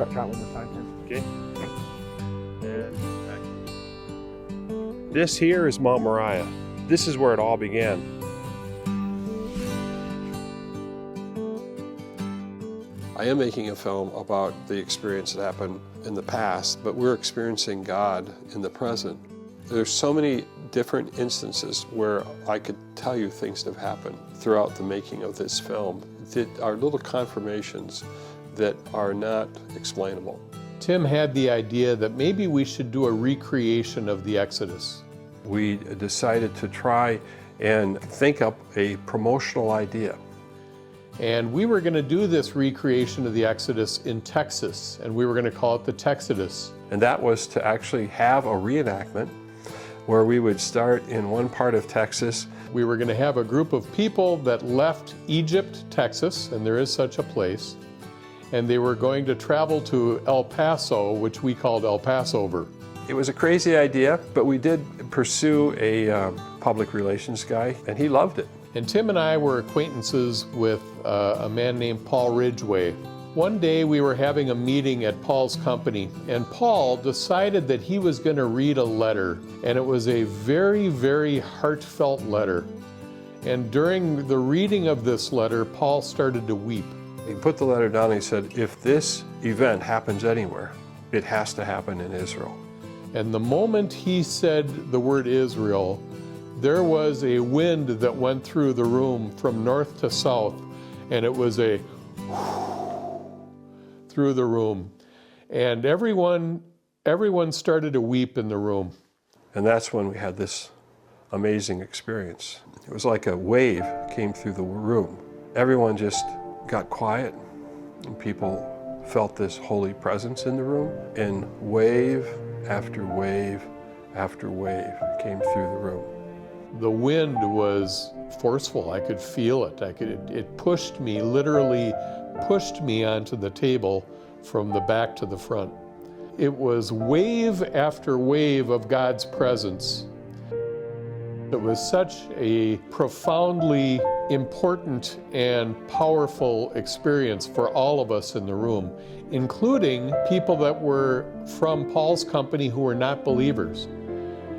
shot one more time, Tim. Okay. And back. This here is Mount Moriah. This is where it all began. I am making a film about the experience that happened in the past, but we're experiencing God in the present. There's so many different instances where I could tell you things that have happened throughout the making of this film that are little confirmations that are not explainable. Tim had the idea that maybe we should do a recreation of the Exodus. We decided to try and think up a promotional idea. And we were going to do this recreation of the Exodus in Texas, and we were going to call it the Texodus. And that was to actually have a reenactment where we would start in one part of Texas. We were going to have a group of people that left Egypt, Texas, and there is such a place, and they were going to travel to El Paso, which we called El Passover. It was a crazy idea, but we did pursue a public relations guy, and he loved it. And Tim and I were acquaintances with a man named Paul Ridgway. One day we were having a meeting at Paul's company, and Paul decided that he was going to read a letter, and it was a very, very heartfelt letter. And during the reading of this letter, Paul started to weep. He put the letter down and he said, if this event happens anywhere, it has to happen in Israel. And the moment he said the word Israel, there was a wind that went through the room from north to south, and it was a through the room. And everyone started to weep in the room. And that's when we had this amazing experience. It was like a wave came through the room. Everyone just got quiet, and people felt this holy presence in the room, and wave after wave after wave came through the room. The wind was forceful. I could feel it. It pushed me, literally pushed me onto the table from the back to the front. It was wave after wave of God's presence. It was such a profoundly important and powerful experience for all of us in the room, including people that were from Paul's company who were not believers.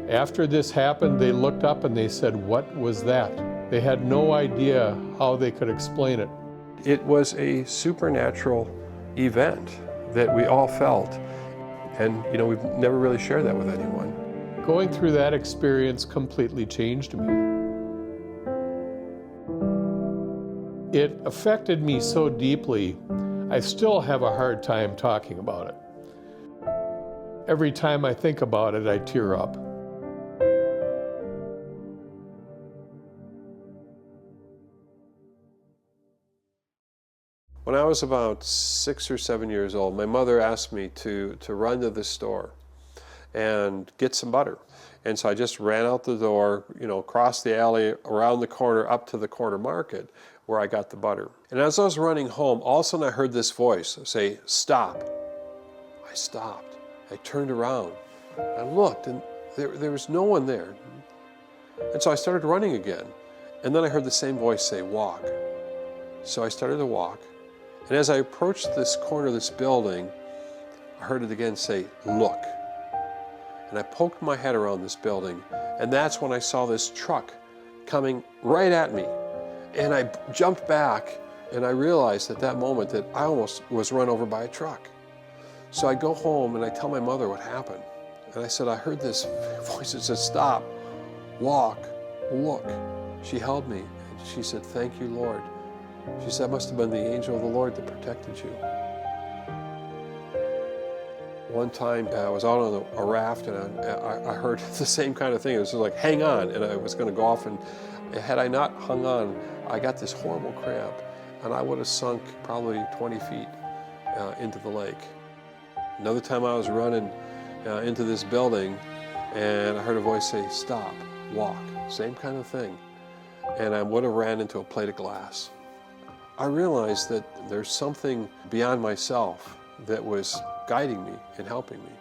After this happened, they looked up and they said, "What was that?" They had no idea how they could explain it. It was a supernatural event that we all felt, and we've never really shared that with anyone. Going through that experience completely changed me. It affected me so deeply, I still have a hard time talking about it. Every time I think about it, I tear up. When I was about 6 or 7 years old, my mother asked me to run to the store and get some butter. And so I just ran out the door, across the alley, around the corner, up to the corner market where I got the butter. And as I was running home, all of a sudden I heard this voice say, "Stop." I stopped. I turned around. I looked, and there was no one there. And so I started running again. And then I heard the same voice say, "Walk." So I started to walk. And as I approached this corner of this building, I heard it again say, "Look." And I poked my head around this building, and that's when I saw this truck coming right at me. And I jumped back, and I realized at that moment that I almost was run over by a truck. So I go home and I tell my mother what happened. And I said, "I heard this voice that said, 'Stop, walk, look.'" She held me, and she said, "Thank you, Lord." She said, "That must have been the angel of the Lord that protected you." One time I was out on a raft, and I heard the same kind of thing. It was just like, "Hang on," and I was going to go off, and had I not hung on, I got this horrible cramp, and I would have sunk probably 20 feet into the lake. Another time I was running into this building, and I heard a voice say, "Stop, walk." Same kind of thing. And I would have ran into a plate of glass. I realized that there's something beyond myself that was guiding me and helping me.